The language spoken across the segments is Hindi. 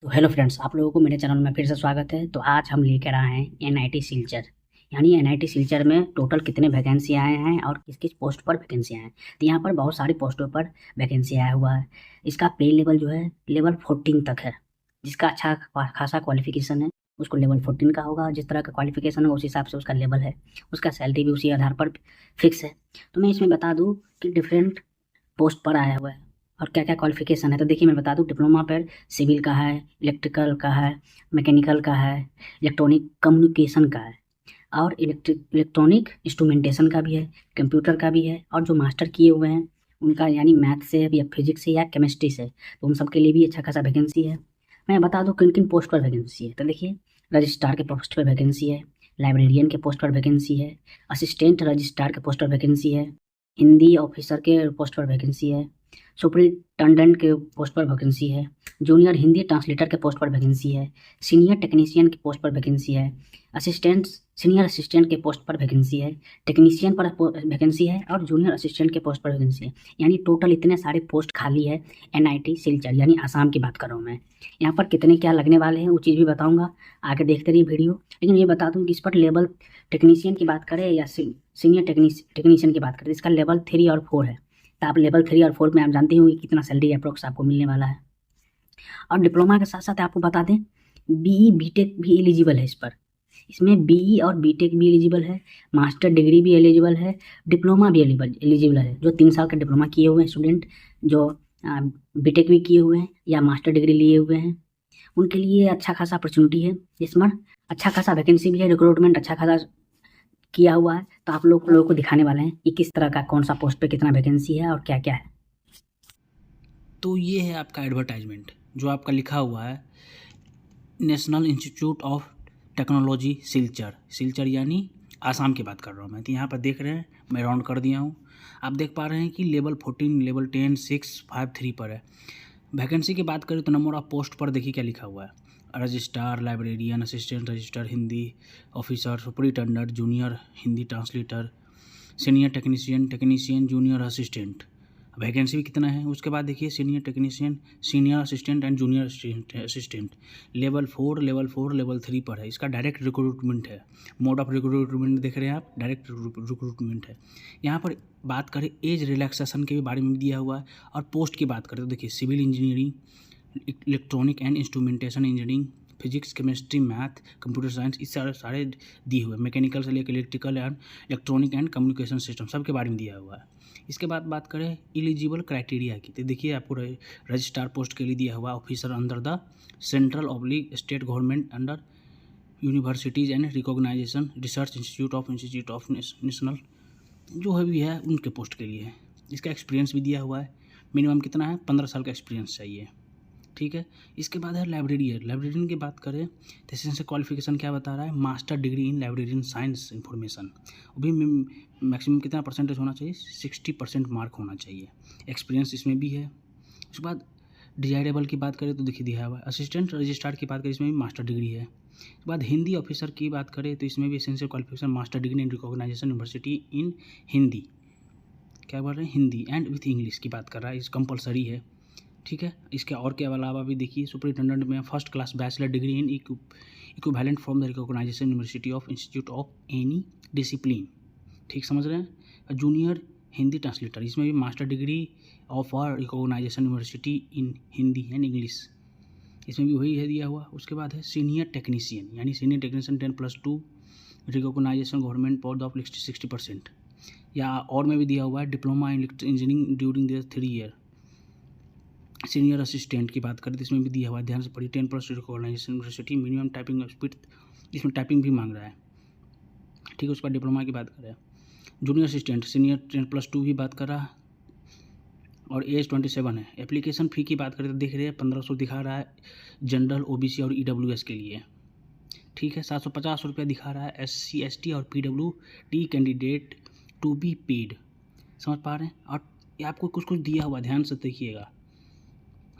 तो हेलो फ्रेंड्स, आप लोगों को मेरे चैनल में फिर से स्वागत है। तो आज हम लेकर आए हैं एनआईटी सिलचर। यानी एनआईटी सिलचर में टोटल कितने वैकेंसी आए हैं और किस किस पोस्ट पर वैकेंसी आए हैं। तो यहाँ पर बहुत सारी पोस्टों पर वैकेंसी आया हुआ है। इसका पे लेवल जो है लेवल 14 तक है। जिसका अच्छा खासा क्वालिफिकेशन है उसको लेवल 14 का होगा। जिस तरह का क्वालिफिकेशन है उस हिसाब से उसका लेवल है। उसका सैलरी भी उसी आधार पर फिक्स है। तो मैं इसमें बता दूँ कि डिफरेंट पोस्ट पर आया हुआ है और क्या क्या क्वालिफिकेशन है। तो देखिए, मैं बता दूं, डिप्लोमा पर सिविल का है, इलेक्ट्रिकल का है, मैकेनिकल का है, इलेक्ट्रॉनिक कम्युनिकेशन का है और इलेक्ट्रॉनिक इंस्ट्रूमेंटेशन का भी है, कंप्यूटर का भी है। और जो मास्टर किए हुए हैं उनका यानी मैथ से या फिजिक्स से या केमिस्ट्री से, तो उन सब के लिए भी अच्छा खासा वैकेंसी है। मैं बता दूं किन किन पोस्ट पर वैकेंसी है। तो देखिए, रजिस्ट्रार के पोस्ट पर वैकेंसी है, लाइब्रेरियन के पोस्ट पर वैकेंसी है, असिस्टेंट रजिस्ट्रार के पोस्ट पर वैकेंसी है, हिंदी ऑफिसर के पोस्ट पर वैकेंसी है, सुपरिटेंडेंट के पोस्ट पर वैकेंसी है, जूनियर हिंदी ट्रांसलेटर के पोस्ट पर वैकेंसी है, सीनियर टेक्नीशियन के पोस्ट पर वैकेंसी है, असिस्टेंट सीनियर असिस्टेंट के पोस्ट पर वैकेंसी है, टेक्नीशियन पर वैकेंसी है और जूनियर असिस्टेंट के पोस्ट पर वैकेंसी है। यानी टोटल इतने सारे पोस्ट खाली है एनआईटी सिलचर यानी आसाम की बात कर रहा हूँ मैं। यहाँ पर कितने क्या लगने वाले हैं वो चीज़ भी बताऊँगा, आगे देखते रहिए वीडियो। लेकिन ये बता दूँ कि इस पर लेवल टेक्नीशियन की बात करें या सीनियर टेक्नीशियन की बात करें, इसका लेवल 3 और 4 है। तो आप लेवल 3 और 4 में आप जानते होंगे कितना सैलरी अप्रोक्स आपको मिलने वाला है। और डिप्लोमा के साथ साथ आपको बता दें, बीई बीटेक भी एलिजिबल है इस पर। इसमें बीई और बीटेक भी एलिजिबल है, मास्टर डिग्री भी एलिजिबल है, डिप्लोमा भी एलिजिबल है। जो 3 साल का डिप्लोमा किए हुए हैं स्टूडेंट, जो बीटेक भी किए हुए हैं या मास्टर डिग्री लिए हुए हैं, उनके लिए अच्छा खासा अपॉर्चुनिटी है। इसमें अच्छा खासा वैकेंसी भी है, रिक्रूटमेंट अच्छा खासा किया हुआ है। तो आप लोगों को दिखाने वाले हैं कि किस तरह का कौन सा पोस्ट पे कितना वैकेंसी है और क्या क्या है। तो ये है आपका एडवर्टाइजमेंट जो आपका लिखा हुआ है national institute of technology Silchar यानी आसाम की बात कर रहा हूँ मैं। तो यहाँ पर देख रहे हैं, मैं राउंड कर दिया हूँ। आप देख पा रहे हैं कि लेवल 14, लेवल 10, 6, 5, 3 पर है। वैकेंसी की बात करें तो नंबर ऑफ पोस्ट पर देखिए क्या लिखा हुआ है। Registrar, librarian, assistant registrar Hindi officer, superintendent, junior Hindi translator, senior technician, junior assistant. Vacancy भी कितना है उसके बाद देखिए, senior technician, senior assistant and junior assistant. Level 3 पर है। इसका डायरेक्ट रिक्रूटमेंट है। मोड ऑफ रिक्रूटमेंट देख रहे हैं आप, डायरेक्ट रिक्रूटमेंट है। यहाँ पर बात करें एज रिलैक्सेशन के बारे में भी दिया हुआ है। और पोस्ट की बात करें तो देखिए, civil engineering, electronic and instrumentation engineering, physics, chemistry, math, computer science, इस सारे दिए हुए हैं। मैकेनिकल से लेकर electrical and electronic and communication system सब के बारे में दिया हुआ है। इसके बाद बात करें एलिजिबल क्राइटेरिया की, तो देखिए आपको रजिस्ट्रार पोस्ट के लिए दिया हुआ officer under the central oblique state government under universities and recognization research institute of national, जो है भी है उनके पोस्ट के लिए है। इसका एक्सपीरियंस भी दिया हुआ है। मिनिमम कितना है, 15 साल का एक्सपीरियंस चाहिए। ठीक है। इसके बाद है लाइब्रेरियन की बात करें तो इसमें से क्वालिफिकेशन क्या बता रहा है, मास्टर डिग्री इन लाइब्रेरियन साइंस इंफॉर्मेशन। अभी मैक्सिमम कितना परसेंटेज होना चाहिए, 60% मार्क होना चाहिए। एक्सपीरियंस इसमें भी है। उसके बाद डिजायरेबल की बात करें तो देखिए दिया हुआ है। असिस्टेंट रजिस्ट्रार की बात करें, इसमें भी मास्टर डिग्री है। उसके बाद हिंदी ऑफिसर की बात करें तो इसमें भी essential qualification master degree in recognization university in Hindi, क्या बोल रहे हैं, हिंदी एंड विथ इंग्लिश की बात कर रहा है। इस कंपलसरी है। ठीक है। इसके और के अलावा भी देखिए, सुपरिटेंडेंट में first class bachelor degree in equivalent from the recognization university of institute of any discipline. ठीक समझ रहे हैं। जूनियर हिंदी ट्रांसलेटर, इसमें भी master degree of or recognization university in Hindi and English, इसमें भी वही है दिया हुआ। उसके बाद है सीनियर टेक्नीशियन, यानी senior technician 10+2 recognization government board of 60%, या और में भी दिया हुआ है diploma in engineering during the 3 year. Senior assistant की बात करें तो इसमें भी दिया हुआ है, ध्यान से पढ़िए। 10+ recognization university, minimum typing speed, इसमें टाइपिंग भी मांग रहा है। ठीक है। उसके बाद डिप्लोमा की बात करें, जूनियर असिस्टेंट सीनियर 10+2 की बात कर रहा है और एज 27 है। एप्लीकेशन फ़ी की बात करें तो देख रहे हैं 1500 दिखा रहा है जनरल, ओबीसी और ईडब्ल्यूएस के लिए। ठीक है। 750 रुपया दिखा रहा है SC ST और PWD candidate to be paid. समझ पा रहे हैं। और ये आपको कुछ कुछ दिया हुआ, ध्यान से देखिएगा।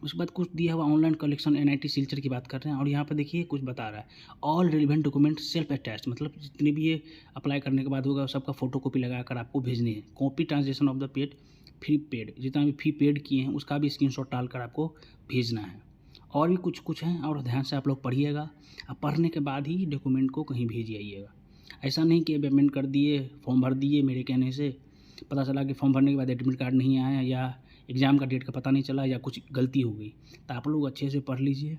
उसके बाद कुछ दिया हुआ ऑनलाइन कलेक्शन, एनआईटी सिलचर की बात कर रहे हैं। और यहाँ पर देखिए कुछ बता रहा है, all relevant document self attached, मतलब जितने भी ये अप्लाई करने के बाद होगा सबका फोटो कॉपी लगा कर आपको भेजनी है। Copy translation of the paid fee paid, जितना भी फी पेड किए हैं उसका भी स्क्रीनशॉट डालकर आपको भेजना है। और भी कुछ कुछ हैं, और ध्यान से आप लोग पढ़िएगा। अब पढ़ने के बाद ही डॉक्यूमेंट को कहीं भेज आइएगा। ऐसा नहीं कि पेमेंट कर दिए, फॉर्म भर दिए, मेरे कहने से पता चला कि फॉर्म भरने के बाद एडमिट कार्ड नहीं आया, या एग्ज़ाम का डेट का पता नहीं चला, या कुछ गलती हो गई। तो आप लोग अच्छे से पढ़ लीजिए।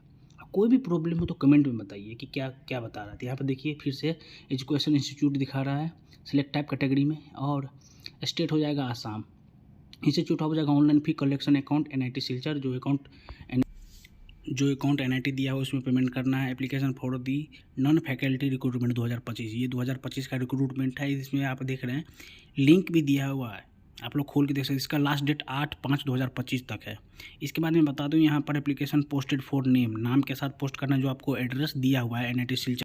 कोई भी प्रॉब्लम हो तो कमेंट में बताइए कि क्या क्या बता रहा था। यहाँ पर देखिए फिर से एजुकेशन इंस्टीट्यूट दिखा रहा है सिलेक्ट टाइप कैटेगरी में, और स्टेट हो जाएगा आसाम। इंस्टीट्यूट हो जाएगा ऑनलाइन फी कलेक्शन अकाउंट NIT सिल्चर। जो अकाउंट NIT दिया हो उसमें पेमेंट करना है। Application for the non faculty recruitment 2025, ये 2025 का रिक्रूटमेंट है। इसमें आप देख रहे हैं लिंक भी दिया हुआ है, आप लोग खोल के देख सकते हैं। इसका लास्ट डेट 8/5/2025 तक है। इसके बाद मैं बता दूं, यहाँ पर एप्लीकेशन पोस्टेड फॉर नेम, नाम के साथ पोस्ट करना, जो आपको एड्रेस दिया हुआ है NIT सिल्चर